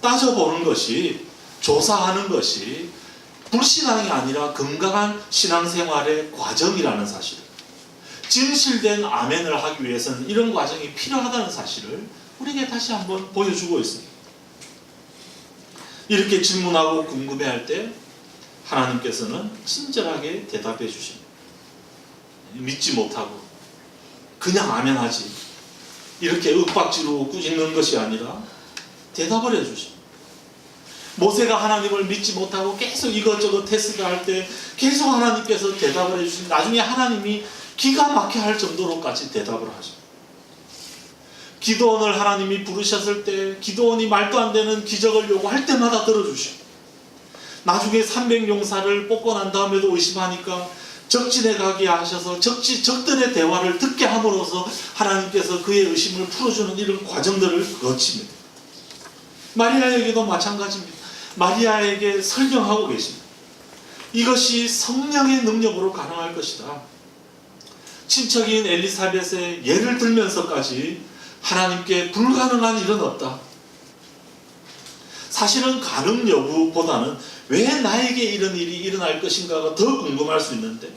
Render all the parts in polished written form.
따져보는 것이, 조사하는 것이 불신앙이 아니라 건강한 신앙생활의 과정이라는 사실을, 진실된 아멘을 하기 위해서는 이런 과정이 필요하다는 사실을 우리에게 다시 한번 보여주고 있습니다. 이렇게 질문하고 궁금해할 때 하나님께서는 친절하게 대답해 주십니다. 믿지 못하고 그냥 아멘하지, 이렇게 윽박지르고 꾸짖는 것이 아니라 대답을 해주십니다. 모세가 하나님을 믿지 못하고 계속 이것저것 테스트할 때 계속 하나님께서 대답을 해주신, 나중에 하나님이 기가 막혀 할 정도로까지 대답을 하십니다. 기드온을 하나님이 부르셨을 때 기드온이 말도 안 되는 기적을 요구할 때마다 들어주시고, 나중에 300용사를 뽑고 난 다음에도 의심하니까 적진에 가게 하셔서 적들의 대화를 듣게 함으로써 하나님께서 그의 의심을 풀어주는 이런 과정들을 거칩니다. 마리아에게도 마찬가지입니다. 마리아에게 설명하고 계십니다. 이것이 성령의 능력으로 가능할 것이다. 친척인 엘리사벳의 예를 들면서까지 하나님께 불가능한 일은 없다. 사실은 가능 여부보다는 왜 나에게 이런 일이 일어날 것인가가 더 궁금할 수 있는데,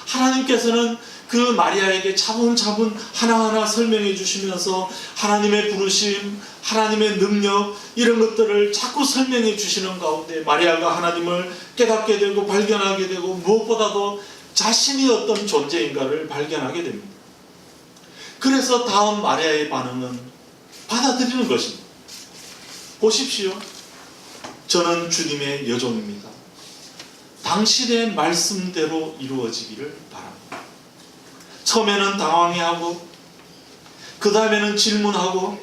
하나님께서는 그 마리아에게 차분차분 하나하나 설명해 주시면서 하나님의 부르심, 하나님의 능력, 이런 것들을 자꾸 설명해 주시는 가운데 마리아가 하나님을 깨닫게 되고 발견하게 되고, 무엇보다도 자신이 어떤 존재인가를 발견하게 됩니다. 그래서 다음 마리아의 반응은 받아들이는 것입니다. 보십시오. 저는 주님의 여종입니다. 당신의 말씀대로 이루어지기를 바랍니다. 처음에는 당황해하고, 그 다음에는 질문하고,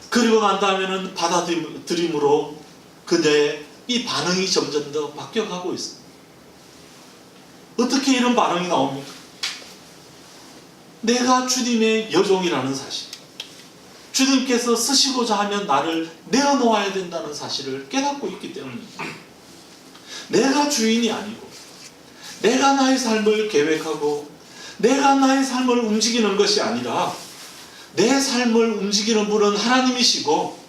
그리고 난 다음에는 받아들임으로 그녀의 이 반응이 점점 더 바뀌어가고 있습니다. 어떻게 이런 반응이 나옵니까? 내가 주님의 여종이라는 사실, 주님께서 쓰시고자 하면 나를 내어놓아야 된다는 사실을 깨닫고 있기 때문입니다. 내가 주인이 아니고, 내가 나의 삶을 계획하고 내가 나의 삶을 움직이는 것이 아니라 내 삶을 움직이는 분은 하나님이시고,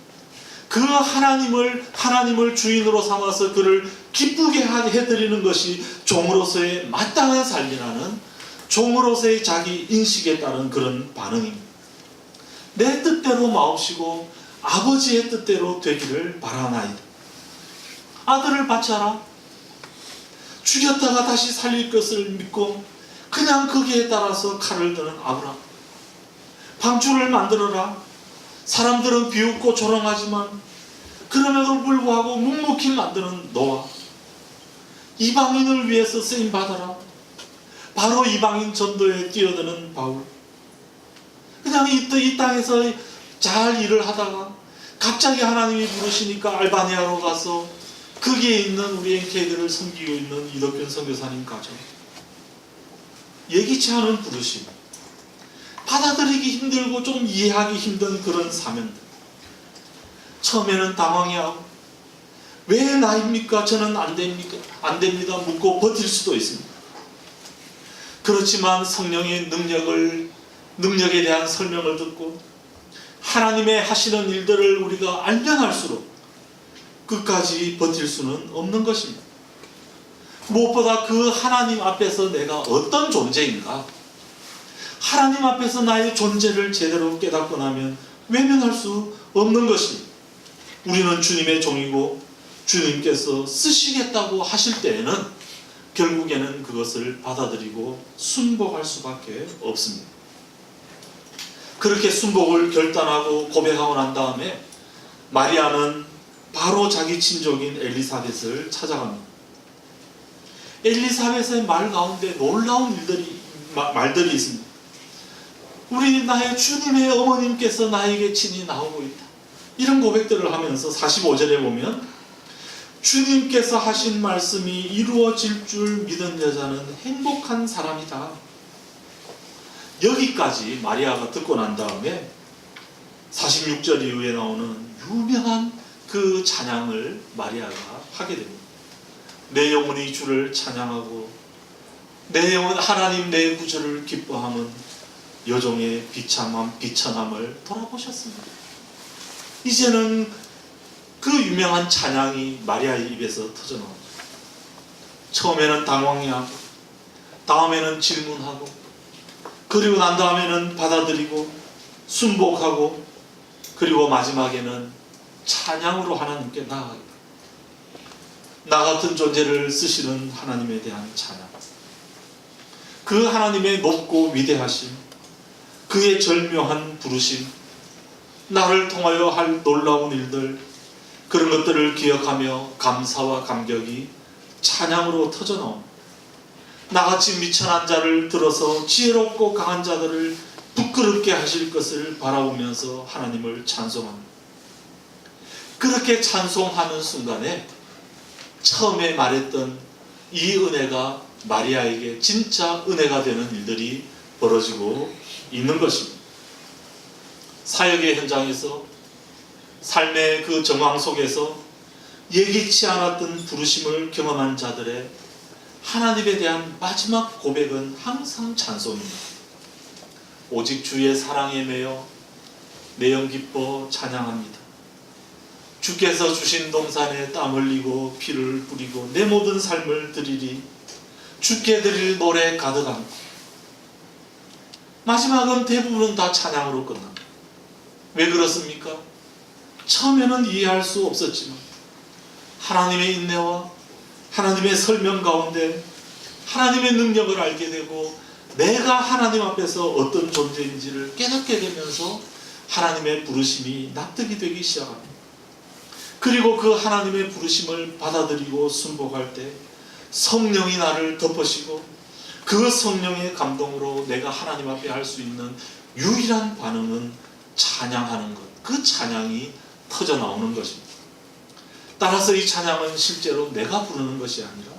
그 하나님을 주인으로 삼아서 그를 기쁘게 해드리는 것이 종으로서의 마땅한 삶이라는, 종으로서의 자기 인식에 따른 그런 반응입니다. 내 뜻대로 마옵시고 아버지의 뜻대로 되기를 바라나이다. 아들을 바쳐라. 죽였다가 다시 살릴 것을 믿고 그냥 거기에 따라서 칼을 드는 아브라함. 방주를 만들어라. 사람들은 비웃고 조롱하지만 그럼에도 불구하고 묵묵히 만드는 노아. 이방인을 위해서 쓰임받아라. 바로 이방인 전도에 뛰어드는 바울. 그냥 이 땅에서 잘 일을 하다가 갑자기 하나님이 부르시니까 알바니아로 가서 거기에 있는 우리 NK들을 섬기고 있는 이덕균 선교사님 가정. 예기치 않은 부르심, 받아들이기 힘들고 좀 이해하기 힘든 그런 사명들. 처음에는 당황해하고 왜 나입니까? 저는 안 됩니다 묻고 버틸 수도 있습니다. 그렇지만 성령의 능력에 대한 설명을 듣고 하나님의 하시는 일들을 우리가 알면 할수록 끝까지 버틸 수는 없는 것입니다. 무엇보다 그 하나님 앞에서 내가 어떤 존재인가, 하나님 앞에서 나의 존재를 제대로 깨닫고 나면 외면할 수 없는 것입니다. 우리는 주님의 종이고 주님께서 쓰시겠다고 하실 때에는 결국에는 그것을 받아들이고 순복할 수밖에 없습니다. 그렇게 순복을 결단하고 고백하고 난 다음에 마리아는 바로 자기 친족인 엘리사벳을 찾아갑니다. 엘리사벳의 말 가운데 놀라운 말들이 있습니다. 우리 나의 주님의 어머님께서 나에게 친히 나오고 있다. 이런 고백들을 하면서 45절에 보면 주님께서 하신 말씀이 이루어질 줄 믿은 여자는 행복한 사람이다. 여기까지 마리아가 듣고 난 다음에 46절 이후에 나오는 유명한 그 찬양을 마리아가 하게 됩니다. 내 영혼이 주를 찬양하고 내 영혼 하나님 내 구주를 기뻐함은 여종의 비천함을 돌아보셨습니다. 이제는 그 유명한 찬양이 마리아의 입에서 터져나옵니다. 처음에는 당황해하고, 다음에는 질문하고, 그리고 난 다음에는 받아들이고 순복하고, 그리고 마지막에는 찬양으로 하나님께 나아가겠다. 나 같은 존재를 쓰시는 하나님에 대한 찬양, 그 하나님의 높고 위대하심, 그의 절묘한 부르심, 나를 통하여 할 놀라운 일들, 그런 것들을 기억하며 감사와 감격이 찬양으로 터져나옵니다. 나같이 미천한 자를 들어서 지혜롭고 강한 자들을 부끄럽게 하실 것을 바라보면서 하나님을 찬송합니다. 그렇게 찬송하는 순간에 처음에 말했던 이 은혜가 마리아에게 진짜 은혜가 되는 일들이 벌어지고 있는 것입니다. 사역의 현장에서, 삶의 그 정황 속에서 예기치 않았던 부르심을 경험한 자들의 하나님에 대한 마지막 고백은 항상 찬송입니다. 오직 주의 사랑에 매여 내영 기뻐 찬양합니다. 주께서 주신 동산에 땀 흘리고 피를 뿌리고 내 모든 삶을 드리리. 주께 드릴 노래 가득합니다. 마지막은 대부분은 다 찬양으로 끝납니다. 왜 그렇습니까? 처음에는 이해할 수 없었지만 하나님의 인내와 하나님의 설명 가운데 하나님의 능력을 알게 되고 내가 하나님 앞에서 어떤 존재인지를 깨닫게 되면서 하나님의 부르심이 납득이 되기 시작합니다. 그리고 그 하나님의 부르심을 받아들이고 순복할 때 성령이 나를 덮으시고 그 성령의 감동으로 내가 하나님 앞에 할 수 있는 유일한 반응은 찬양하는 것, 그 찬양이 터져 나오는 것입니다. 따라서 이 찬양은 실제로 내가 부르는 것이 아니라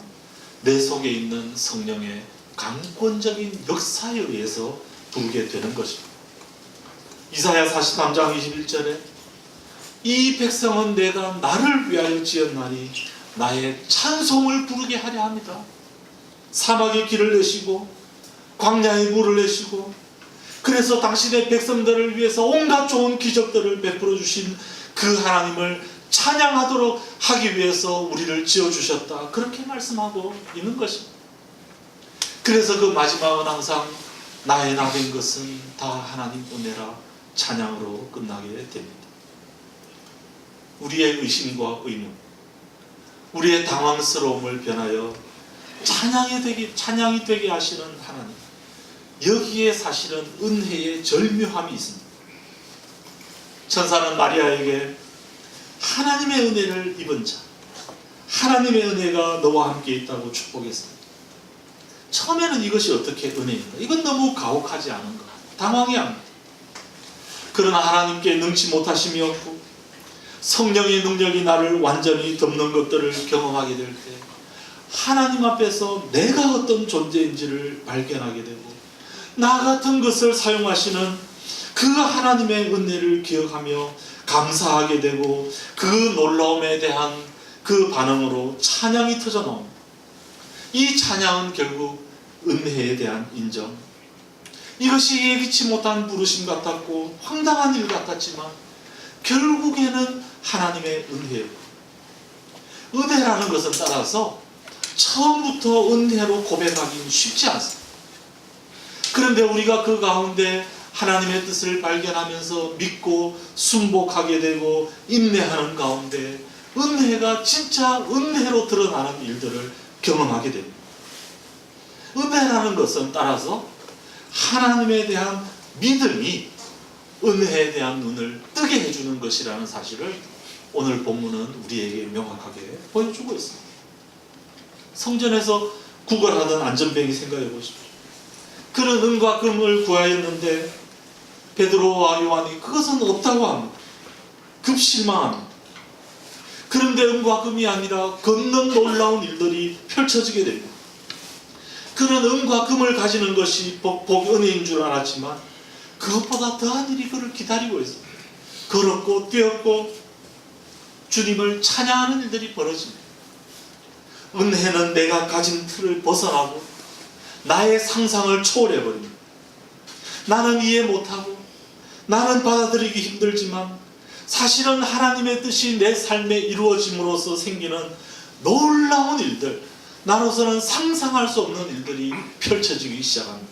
내 속에 있는 성령의 강권적인 역사에 의해서 부르게 되는 것입니다. 이사야 43장 21절에 이 백성은 내가 나를 위하여 지었나니 나의 찬송을 부르게 하려 합니다. 사막의 길을 내시고 광야의 물을 내시고 그래서 당신의 백성들을 위해서 온갖 좋은 기적들을 베풀어 주신 그 하나님을 찬양하도록 하기 위해서 우리를 지어주셨다. 그렇게 말씀하고 있는 것입니다. 그래서 그 마지막은 항상 나의 나 된 것은 다 하나님 은혜라 찬양으로 끝나게 됩니다. 우리의 의심과 의문, 우리의 당황스러움을 변하여 찬양이 되게 하시는 하나님, 여기에 사실은 은혜의 절묘함이 있습니다. 천사는 마리아에게 하나님의 은혜를 입은 자, 하나님의 은혜가 너와 함께 있다고 축복했습니다. 처음에는 이것이 어떻게 은혜인가? 이건 너무 가혹하지 않은가? 당황해 합니다. 그러나 하나님께 능치 못하심이 없고 성령의 능력이 나를 완전히 덮는 것들을 경험하게 될 때 하나님 앞에서 내가 어떤 존재인지를 발견하게 되고 나 같은 것을 사용하시는 그 하나님의 은혜를 기억하며 감사하게 되고 그 놀라움에 대한 그 반응으로 찬양이 터져 나옵니다. 이 찬양은 결국 은혜에 대한 인정, 이것이 예기치 못한 부르심 같았고 황당한 일 같았지만 결국에는 하나님의 은혜예요. 은혜라는 것은 따라서 처음부터 은혜로 고백하기는 쉽지 않습니다. 그런데 우리가 그 가운데 하나님의 뜻을 발견하면서 믿고 순복하게 되고 인내하는 가운데 은혜가 진짜 은혜로 드러나는 일들을 경험하게 됩니다. 은혜라는 것은 따라서 하나님에 대한 믿음이 은혜에 대한 눈을 뜨게 해주는 것이라는 사실을 오늘 본문은 우리에게 명확하게 보여주고 있습니다. 성전에서 구걸하던 안전뱅이 생각해 보십시오. 그는 은과 금을 구하였는데 베드로와 요한이 그것은 없다고 합니다. 급 실망합니다. 그런데 은과 금이 아니라 건넌 놀라운 일들이 펼쳐지게 됩니다. 그는 은과 금을 가지는 것이 은혜인 줄 알았지만 그것보다 더한 일이 그를 기다리고 있습니다. 걸었고 뛰었고 주님을 찬양하는 일들이 벌어집니다. 은혜는 내가 가진 틀을 벗어나고 나의 상상을 초월해버립니다. 나는 이해 못하고 나는 받아들이기 힘들지만 사실은 하나님의 뜻이 내 삶에 이루어짐으로써 생기는 놀라운 일들, 나로서는 상상할 수 없는 일들이 펼쳐지기 시작합니다.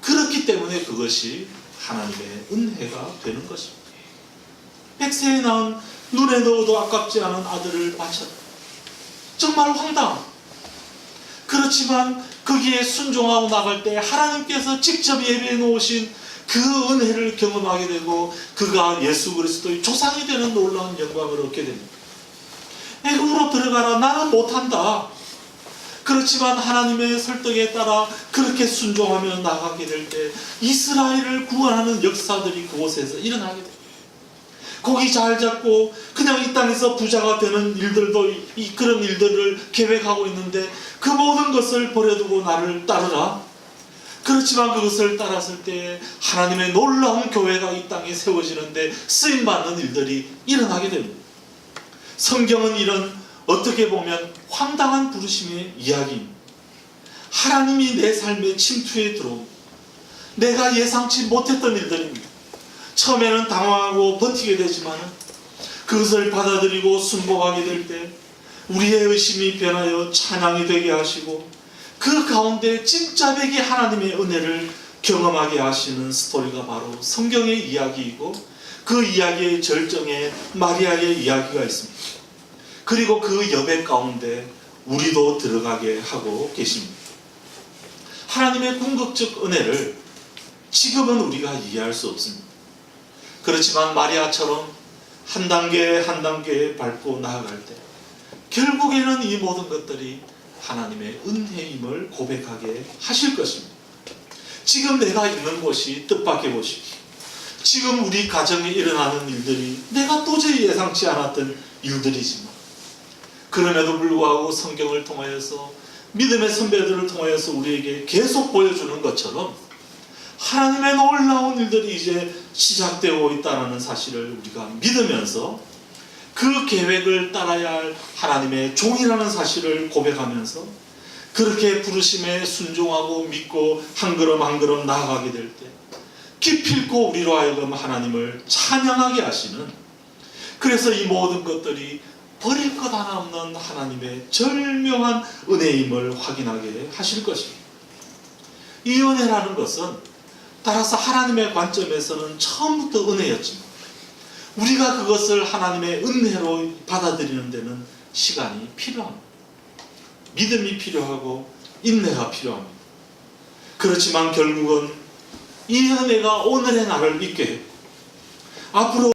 그렇기 때문에 그것이 하나님의 은혜가 되는 것입니다. 백세에 낳은 눈에 넣어도 아깝지 않은 아들을 바쳤다. 정말 황당합니다. 그렇지만 거기에 순종하고 나갈 때 하나님께서 직접 예배해 놓으신 그 은혜를 경험하게 되고 그가 예수 그리스도의 조상이 되는 놀라운 영광을 얻게 됩니다. 애굽으로 들어가라. 나는 못한다. 그렇지만 하나님의 설득에 따라 그렇게 순종하며 나가게 될 때 이스라엘을 구원하는 역사들이 그곳에서 일어나게 됩니다. 고기 잘 잡고 그냥 이 땅에서 부자가 되는 일들도 그런 일들을 계획하고 있는데 그 모든 것을 버려두고 나를 따르라. 그렇지만 그것을 따랐을 때 하나님의 놀라운 교회가 이 땅에 세워지는데 쓰임받는 일들이 일어나게 됩니다. 성경은 이런 어떻게 보면 황당한 부르심의 이야기입니다. 하나님이 내 삶의 침투에 들어옵니다. 내가 예상치 못했던 일들입니다. 처음에는 당황하고 버티게 되지만 그것을 받아들이고 순복하게 될 때 우리의 의심이 변하여 찬양이 되게 하시고 그 가운데 진짜 백이 하나님의 은혜를 경험하게 하시는 스토리가 바로 성경의 이야기이고 그 이야기의 절정에 마리아의 이야기가 있습니다. 그리고 그 여백 가운데 우리도 들어가게 하고 계십니다. 하나님의 궁극적 은혜를 지금은 우리가 이해할 수 없습니다. 그렇지만 마리아처럼 한 단계 한 단계 밟고 나아갈 때 결국에는 이 모든 것들이 하나님의 은혜임을 고백하게 하실 것입니다. 지금 내가 있는 곳이 뜻밖의 곳이고 지금 우리 가정에 일어나는 일들이 내가 도저히 예상치 않았던 일들이지만 그럼에도 불구하고 성경을 통하여서 믿음의 선배들을 통하여서 우리에게 계속 보여주는 것처럼 하나님의 놀라운 일들이 이제 시작되고 있다는 사실을 우리가 믿으면서 그 계획을 따라야 할 하나님의 종이라는 사실을 고백하면서 그렇게 부르심에 순종하고 믿고 한 걸음 한 걸음 나아가게 될 때 기필코 우리로 하여금 하나님을 찬양하게 하시는, 그래서 이 모든 것들이 버릴 것 하나 없는 하나님의 절묘한 은혜임을 확인하게 하실 것입니다. 이 은혜라는 것은 따라서 하나님의 관점에서는 처음부터 은혜였지만 우리가 그것을 하나님의 은혜로 받아들이는 데는 시간이 필요합니다. 믿음이 필요하고 인내가 필요합니다. 그렇지만 결국은 이 은혜가 오늘의 나를 있게 했고 앞으로